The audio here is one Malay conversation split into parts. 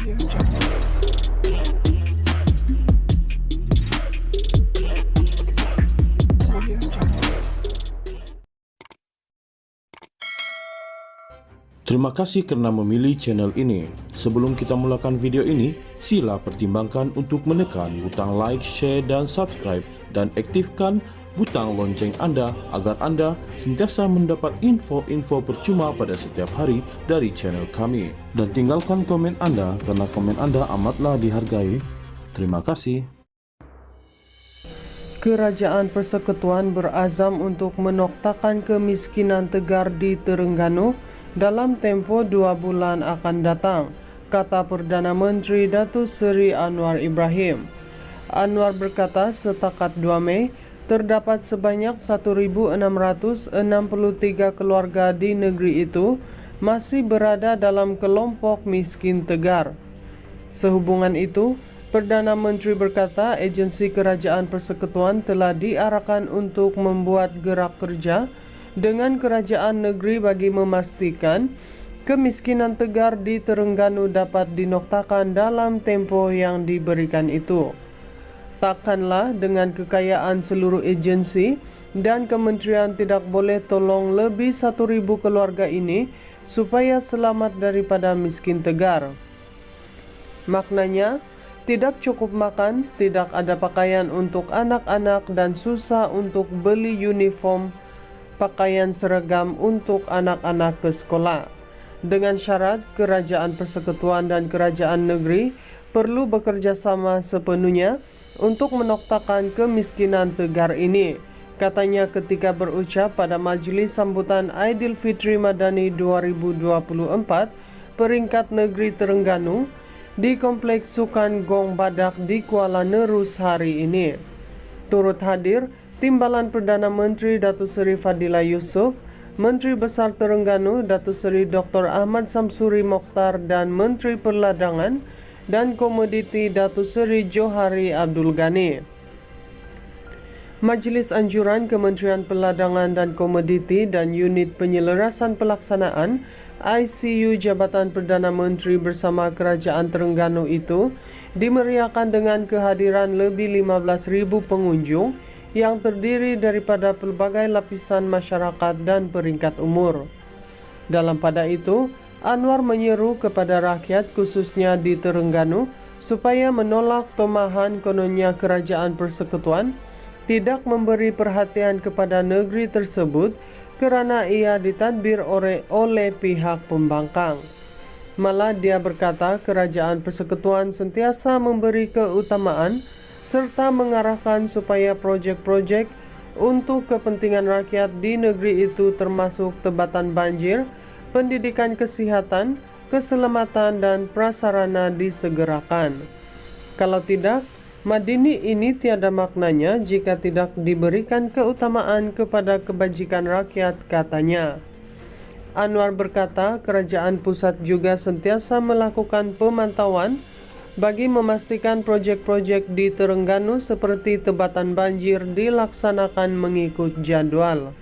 Terima kasih karena memilih channel ini. Sebelum kita mulakan video ini, sila pertimbangkan untuk menekan butang like, share, dan subscribe, dan aktifkan butang lonceng Anda agar Anda sentiasa mendapat info-info percuma pada setiap hari dari channel kami. Dan tinggalkan komen Anda karena komen Anda amatlah dihargai. Terima kasih. Kerajaan Persekutuan berazam untuk menoktakan kemiskinan tegar di Terengganu dalam tempoh 2 bulan akan datang, kata Perdana Menteri Datuk Seri Anwar Ibrahim. Anwar berkata setakat 2 Mei, terdapat sebanyak 1.663 keluarga di negeri itu masih berada dalam kelompok miskin tegar. Sehubungan itu, Perdana Menteri berkata agensi Kerajaan Persekutuan telah diarahkan untuk membuat gerak kerja dengan kerajaan negeri bagi memastikan kemiskinan tegar di Terengganu dapat dinoktakan dalam tempoh yang diberikan itu. Takkanlah dengan kekayaan seluruh agensi dan kementerian tidak boleh tolong lebih 1.000 keluarga ini supaya selamat daripada miskin tegar. Maknanya, tidak cukup makan, tidak ada pakaian untuk anak-anak dan susah untuk beli uniform pakaian seragam untuk anak-anak ke sekolah. Dengan syarat Kerajaan Persekutuan dan Kerajaan Negeri perlu bekerja sama sepenuhnya untuk menoktakan kemiskinan tegar ini, katanya ketika berucap pada Majlis Sambutan Aidilfitri Madani 2024 peringkat negeri Terengganu di Kompleks Sukan Gong Badak di Kuala Nerus hari ini. Turut hadir Timbalan Perdana Menteri Datuk Seri Fadila Yusof, Menteri Besar Terengganu Datuk Seri Dr. Ahmad Samsuri Mokhtar dan Menteri Perladangan dan Komoditi Datuk Seri Johari Abdul Ghani. Majlis Anjuran Kementerian Perladangan dan Komoditi dan Unit Penyelarasan Pelaksanaan ICU Jabatan Perdana Menteri bersama Kerajaan Terengganu itu dimeriahkan dengan kehadiran lebih 15,000 pengunjung yang terdiri daripada pelbagai lapisan masyarakat dan peringkat umur. Dalam pada itu, Anwar menyeru kepada rakyat khususnya di Terengganu supaya menolak tomahan kononnya Kerajaan Persekutuan tidak memberi perhatian kepada negeri tersebut kerana ia ditadbir oleh pihak pembangkang. Malah dia berkata Kerajaan Persekutuan sentiasa memberi keutamaan serta mengarahkan supaya projek-projek untuk kepentingan rakyat di negeri itu termasuk tebatan banjir, pendidikan kesihatan, keselamatan dan prasarana disegerakan. Kalau tidak, Madini ini tiada maknanya jika tidak diberikan keutamaan kepada kebajikan rakyat, katanya. Anwar berkata kerajaan pusat juga sentiasa melakukan pemantauan bagi memastikan projek-projek di Terengganu seperti tebatan banjir dilaksanakan mengikut jadual.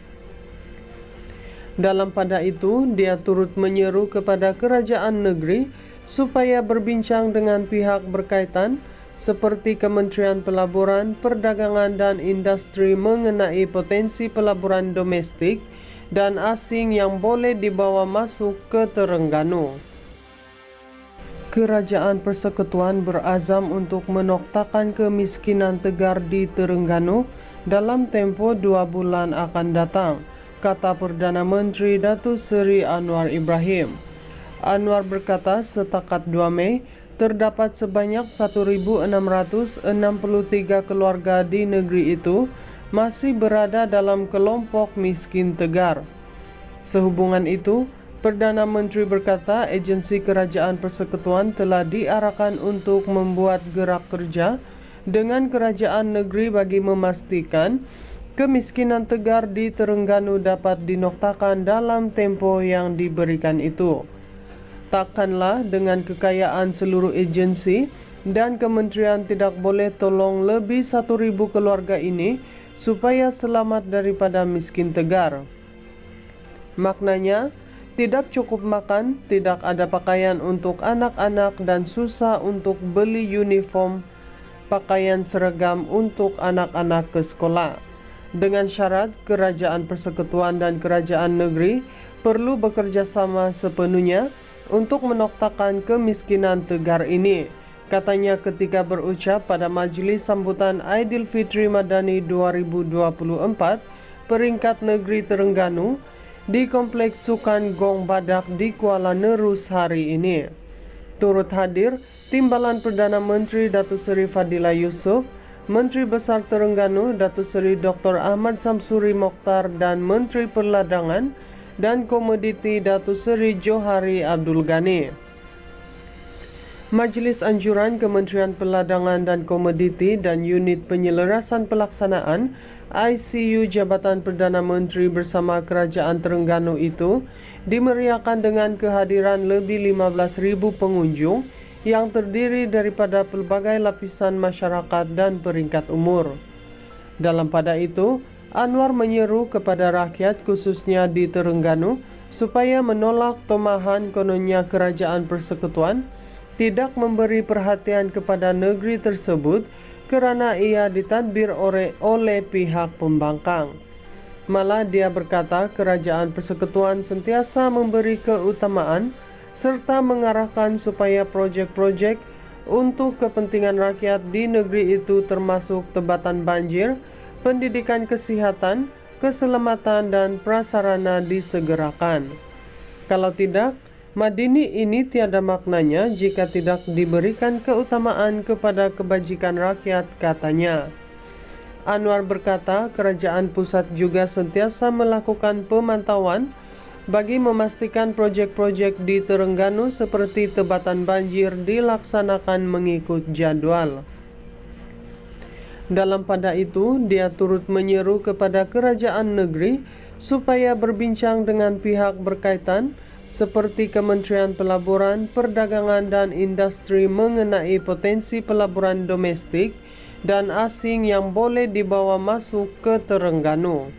Dalam pada itu, dia turut menyeru kepada kerajaan negeri supaya berbincang dengan pihak berkaitan seperti Kementerian Pelaburan, Perdagangan dan Industri mengenai potensi pelaburan domestik dan asing yang boleh dibawa masuk ke Terengganu. Kerajaan Persekutuan berazam untuk menoktakan kemiskinan tegar di Terengganu dalam tempoh 2 bulan akan datang, kata Perdana Menteri Datuk Seri Anwar Ibrahim. Anwar berkata setakat 2 Mei, terdapat sebanyak 1.663 keluarga di negeri itu masih berada dalam kelompok miskin tegar. Sehubungan itu, Perdana Menteri berkata agensi Kerajaan Persekutuan telah diarahkan untuk membuat gerak kerja dengan kerajaan negeri bagi memastikan kemiskinan tegar di Terengganu dapat dinoktakan dalam tempoh yang diberikan itu. Takkanlah dengan kekayaan seluruh agensi dan kementerian tidak boleh tolong lebih 1.000 keluarga ini supaya selamat daripada miskin tegar. Maknanya, Tidak cukup makan, tidak ada pakaian untuk anak-anak, dan susah untuk beli uniform pakaian seragam untuk anak-anak ke sekolah. Dengan syarat Kerajaan Persekutuan dan Kerajaan Negeri perlu bekerja sama sepenuhnya untuk menoktakan kemiskinan tegar ini, katanya ketika berucap pada Majlis Sambutan Aidilfitri Madani 2024 peringkat negeri Terengganu di Kompleks Sukan Gong Badak di Kuala Nerus hari ini. Turut hadir Timbalan Perdana Menteri Datuk Seri Fadila Yusof, Menteri Besar Terengganu Datuk Seri Dr. Ahmad Samsuri Mokhtar dan Menteri Perladangan dan Komoditi Datuk Seri Johari Abdul Ghani. Majlis Anjuran Kementerian Perladangan dan Komoditi dan Unit Penyelarasan Pelaksanaan ICU Jabatan Perdana Menteri bersama Kerajaan Terengganu itu dimeriahkan dengan kehadiran lebih 15,000 pengunjung yang terdiri daripada pelbagai lapisan masyarakat dan peringkat umur. Dalam pada itu, Anwar menyeru kepada rakyat khususnya di Terengganu supaya menolak tomahan kononnya Kerajaan Persekutuan tidak memberi perhatian kepada negeri tersebut kerana ia ditadbir oleh pihak pembangkang. Malah dia berkata Kerajaan Persekutuan sentiasa memberi keutamaan serta mengarahkan supaya projek-projek untuk kepentingan rakyat di negeri itu termasuk tebatan banjir, pendidikan kesihatan, keselamatan dan prasarana disegerakan. Kalau tidak, Madini ini tiada maknanya jika tidak diberikan keutamaan kepada kebajikan rakyat, katanya. Anwar berkata kerajaan pusat juga sentiasa melakukan pemantauan bagi memastikan projek-projek di Terengganu seperti tebatan banjir dilaksanakan mengikut jadual. Dalam pada itu, dia turut menyeru kepada kerajaan negeri supaya berbincang dengan pihak berkaitan seperti Kementerian Pelaburan, Perdagangan dan Industri mengenai potensi pelaburan domestik dan asing yang boleh dibawa masuk ke Terengganu.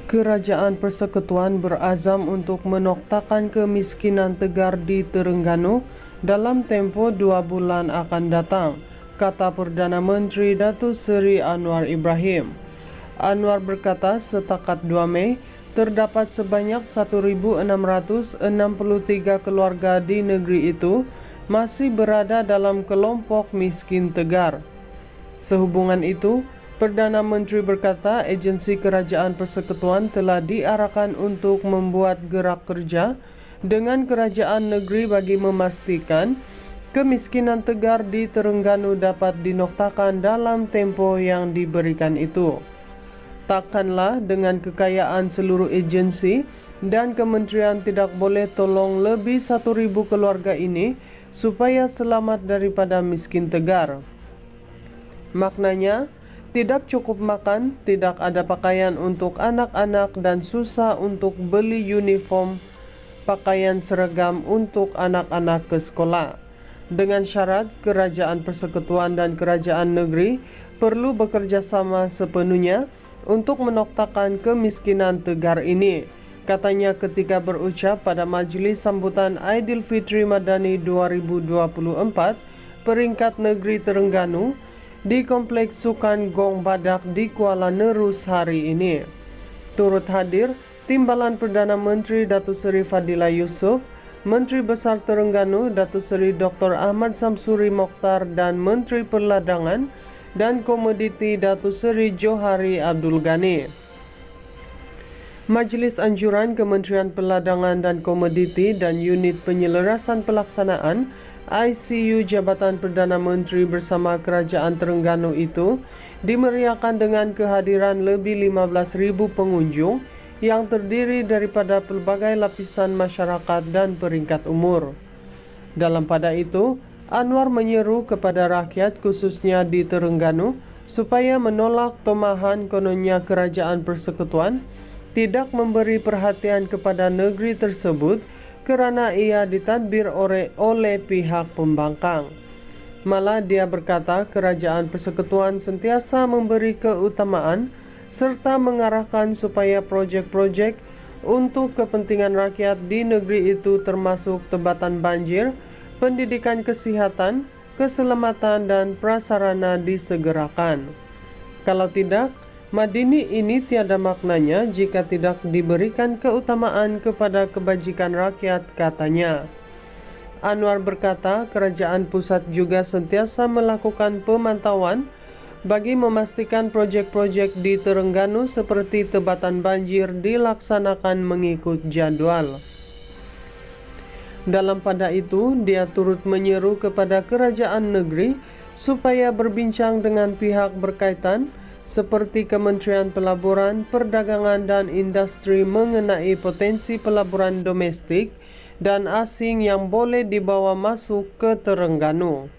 Kerajaan Persekutuan berazam untuk menoktakan kemiskinan tegar di Terengganu dalam tempoh 2 bulan akan datang, kata Perdana Menteri Datuk Seri Anwar Ibrahim. Anwar berkata setakat 2 Mei, terdapat sebanyak 1,663 keluarga di negeri itu masih berada dalam kelompok miskin tegar. Sehubungan itu, Perdana Menteri berkata agensi Kerajaan Persekutuan telah diarahkan untuk membuat gerak kerja dengan kerajaan negeri bagi memastikan kemiskinan tegar di Terengganu dapat dinoktakan dalam tempoh yang diberikan itu. Takkanlah dengan kekayaan seluruh agensi dan kementerian tidak boleh tolong lebih 1,000 keluarga ini supaya selamat daripada miskin tegar. Maknanya, tidak cukup makan, tidak ada pakaian untuk anak-anak dan susah untuk beli uniform pakaian seragam untuk anak-anak ke sekolah. Dengan syarat Kerajaan Persekutuan dan Kerajaan Negeri perlu bekerja sama sepenuhnya untuk menoktakan kemiskinan tegar ini, katanya ketika berucap pada Majlis Sambutan Aidilfitri Madani 2024 peringkat negeri Terengganu di Kompleks Sukan Gong Badak di Kuala Nerus hari ini. Turut hadir Timbalan Perdana Menteri Datuk Seri Fadila Yusof, Menteri Besar Terengganu Datuk Seri Dr. Ahmad Samsuri Mokhtar dan Menteri Perladangan dan Komoditi Datuk Seri Johari Abdul Ghani. Majlis Anjuran Kementerian Perladangan dan Komoditi dan Unit Penyelarasan Pelaksanaan ICU Jabatan Perdana Menteri bersama Kerajaan Terengganu itu dimeriahkan dengan kehadiran lebih 15,000 pengunjung yang terdiri daripada pelbagai lapisan masyarakat dan peringkat umur. Dalam pada itu, Anwar menyeru kepada rakyat khususnya di Terengganu supaya menolak tomahan kononnya Kerajaan Persekutuan tidak memberi perhatian kepada negeri tersebut kerana ia ditadbir oleh pihak pembangkang. Malah dia berkata Kerajaan Persekutuan sentiasa memberi keutamaan serta mengarahkan supaya projek-projek untuk kepentingan rakyat di negeri itu termasuk tebatan banjir, pendidikan kesehatan, keselamatan dan prasarana disegerakan. Kalau tidak, Madini ini tiada maknanya jika tidak diberikan keutamaan kepada kebajikan rakyat, katanya. Anwar berkata kerajaan pusat juga sentiasa melakukan pemantauan bagi memastikan proyek-proyek di Terengganu seperti tebatan banjir dilaksanakan mengikut jadwal. Dalam pada itu, dia turut menyeru kepada kerajaan negeri supaya berbincang dengan pihak berkaitan seperti Kementerian Pelaburan, Perdagangan dan Industri mengenai potensi pelaburan domestik dan asing yang boleh dibawa masuk ke Terengganu.